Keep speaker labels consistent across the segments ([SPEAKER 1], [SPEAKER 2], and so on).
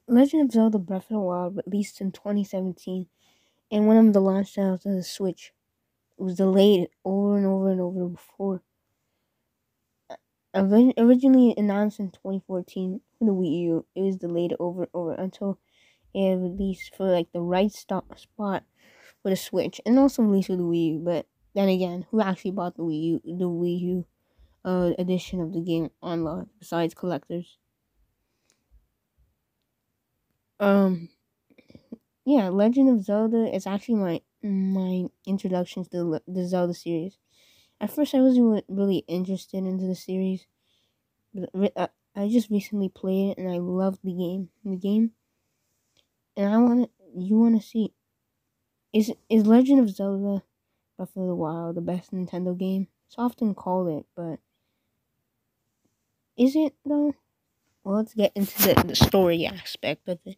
[SPEAKER 1] Legend of Zelda Breath of the Wild released in 2017, and one of the launch titles of the Switch. It was delayed over and over and over before. Originally announced in 2014 for the Wii U, it was delayed over and over until it released for like the right spot for the Switch, and also released for the Wii U. But then again, who actually bought the Wii U edition of the game online besides collectors? Yeah, Legend of Zelda is actually my introduction to the Zelda series. At first, I wasn't really interested into the series, but I just recently played it and I loved the game. And you want to see, is Legend of Zelda Breath of the Wild the best Nintendo game? It's often called it, but is it though? Well, let's get into the story aspect of it.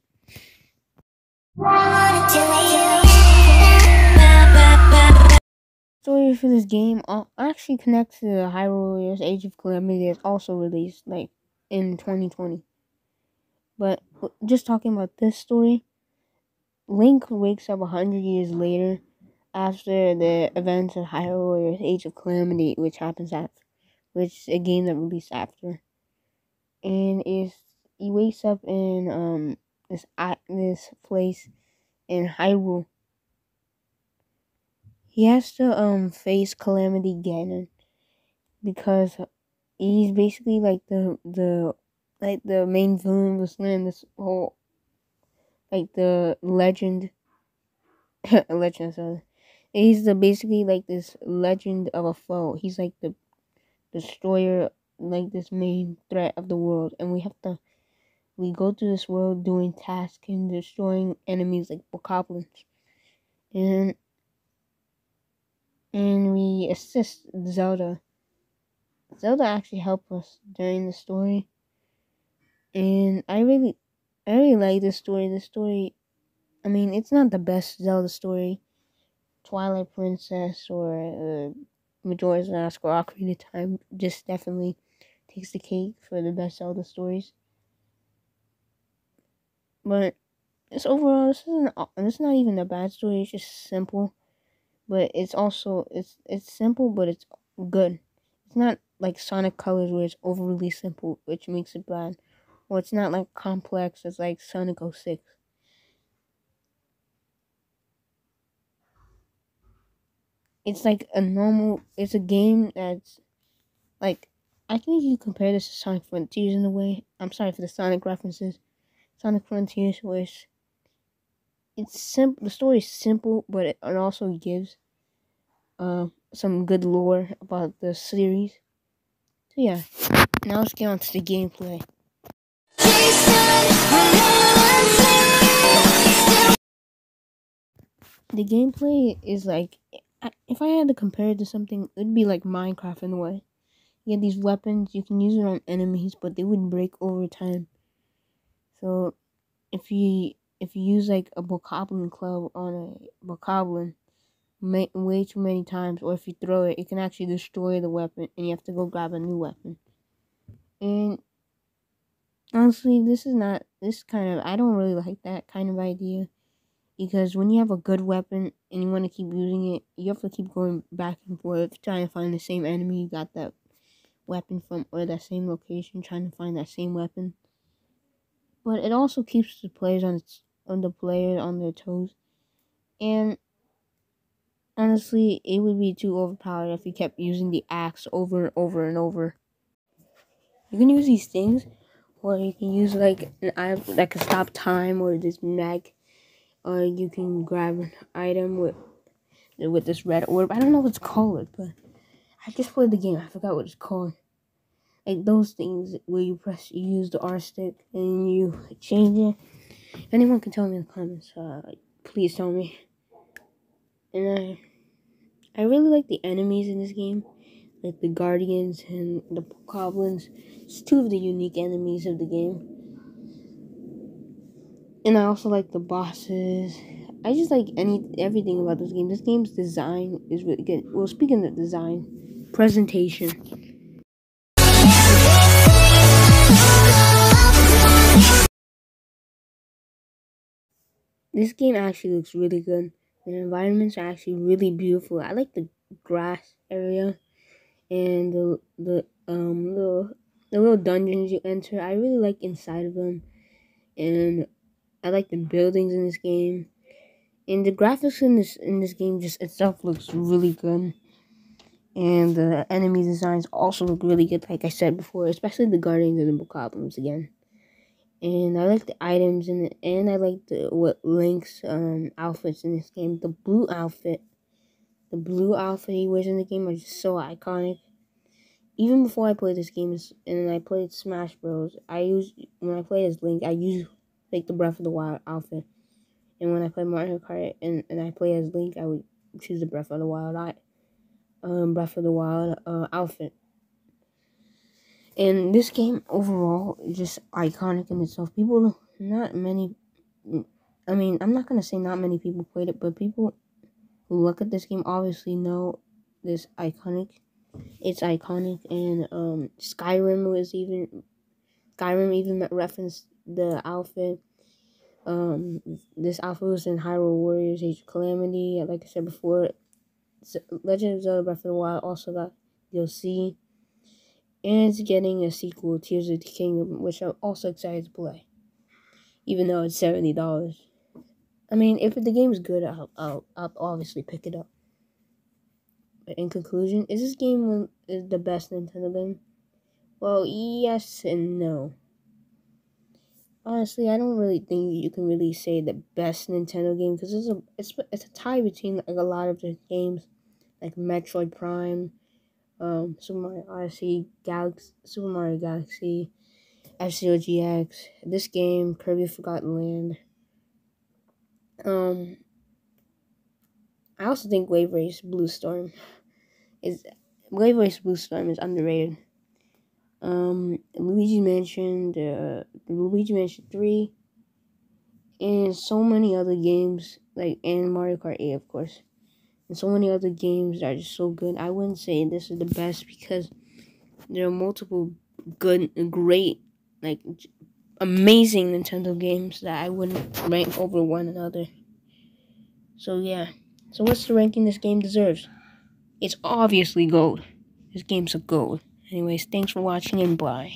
[SPEAKER 1] Story for this game actually connects to the Hyrule Warriors Age of Calamity that's also released like in 2020. But just talking about this story, Link wakes up 100 years later after the events of Hyrule Warriors Age of Calamity, which is a game that released after. And he wakes up in this place in Hyrule. He has to face Calamity Ganon because he's basically like the main villain was in this whole like the legend sorry. He's basically like this legend of a foe. He's like the destroyer, like this main threat of the world, and we go through this world doing tasks and destroying enemies like bokoblins, and we assist Zelda. Zelda actually helped us during the story, and I really like this story. This story, I mean, it's not the best Zelda story. Twilight Princess or Majora's Mask or Ocarina of Time just definitely takes the cake for the best Zelda stories. But this is not even a bad story. It's just simple, but it's also it's simple, but it's good. It's not like Sonic Colors where it's overly simple, which makes it bad. Or it's not like complex as like Sonic 06. It's like it's a game that's like, I think you compare this to Sonic Frontiers in a way. I'm sorry for the Sonic references. Sonic Frontiers, where it's simple. The story is simple, but it also gives some good lore about the series. So yeah, now let's get on to the gameplay. The gameplay is like, if I had to compare it to something, it would be like Minecraft in a way. You have these weapons, you can use it on enemies, but they would break over time. So if you use like a bokoblin club on a bokoblin way too many times, or if you throw it, it can actually destroy the weapon, and you have to go grab a new weapon. And honestly, I don't really like that kind of idea, because when you have a good weapon and you want to keep using it, you have to keep going back and forth trying to find the same enemy you got that weapon from, or that same location, trying to find that same weapon. But it also keeps the players on their toes. And honestly, it would be too overpowered if you kept using the axe over and over and over. You can use these things, or you can use like an item that can stop time, or this mag, or you can grab an item with this red orb. I don't know what it's called, but I just played the game. I forgot what it's called. Like those things where you use the R stick and you change it. If anyone can tell me in the comments, please tell me. And I really like the enemies in this game, like the Guardians and the Goblins. It's two of the unique enemies of the game. And I also like the bosses. I just like everything about this game. This game's design is really good. Well, speaking of design, presentation. This game actually looks really good. The environments are actually really beautiful. I like the grass area and the little dungeons you enter. I really like inside of them, and I like the buildings in this game. And the graphics in this game just itself looks really good. And the enemy designs also look really good, like I said before, especially the Guardians of the Bokoblins again. And I like the items in it, and I like the what Link's outfits in this game. The blue outfit he wears in the game are just so iconic. Even before I played this game and I played Smash Bros, when I play as Link, I use like the Breath of the Wild outfit. And when I play Mario Kart and I play as Link, I would choose the Breath of the Wild outfit. And this game overall is just iconic in itself. Not many. I mean, I'm not gonna say not many people played it, but people who look at this game obviously know this iconic. It's iconic, and Skyrim even referenced the outfit. This outfit was in Hyrule Warriors: Age of Calamity. Like I said before, Legend of Zelda: Breath of the Wild also got DLC, and it's getting a sequel, Tears of the Kingdom, which I'm also excited to play, even though it's $70. I mean, if the game is good, I'll obviously pick it up. But in conclusion, is this game the best Nintendo game? Well, yes and no. Honestly, I don't really think you can really say the best Nintendo game because it's a tie between like a lot of the games, like Metroid Prime, Super Mario Odyssey, Super Mario Galaxy, F-Zero GX, this game, Kirby Forgotten Land. I also think is Wave Race Blue Storm is underrated. Luigi Mansion 3, and so many other games, and Mario Kart 8, of course. And so many other games that are just so good. I wouldn't say this is the best because there are multiple good, great, like, amazing Nintendo games that I wouldn't rank over one another. So, yeah. So, what's the ranking this game deserves? It's obviously gold. This game's a gold. Anyways, thanks for watching and bye.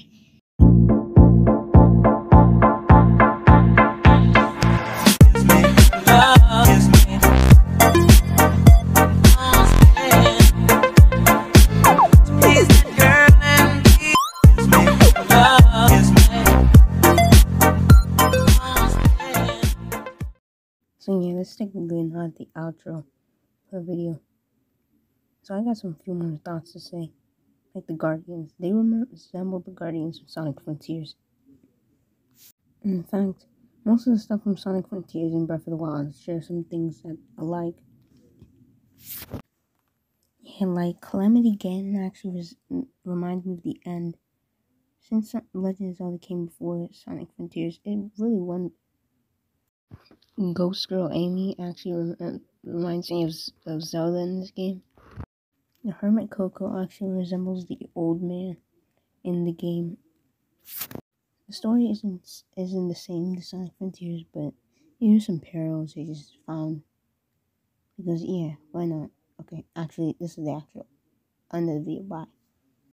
[SPEAKER 1] So yeah, that's technically not the outro for the video. So I got some few more thoughts to say. Like the Guardians. They resemble the Guardians of Sonic Frontiers. In fact, most of the stuff from Sonic Frontiers and Breath of the Wild share some things that I like. Yeah, like Calamity Ganon actually reminds me of the end. Since Legend of Zelda came before Sonic Frontiers, it really won. Ghost Girl Amy actually reminds me of Zelda in this game. The Hermit Coco actually resembles the old man in the game. The story isn't the same as Sonic Frontiers, but here's some parallels I just found. Because yeah, why not? Okay, actually, this is the actual end of the video. Bye.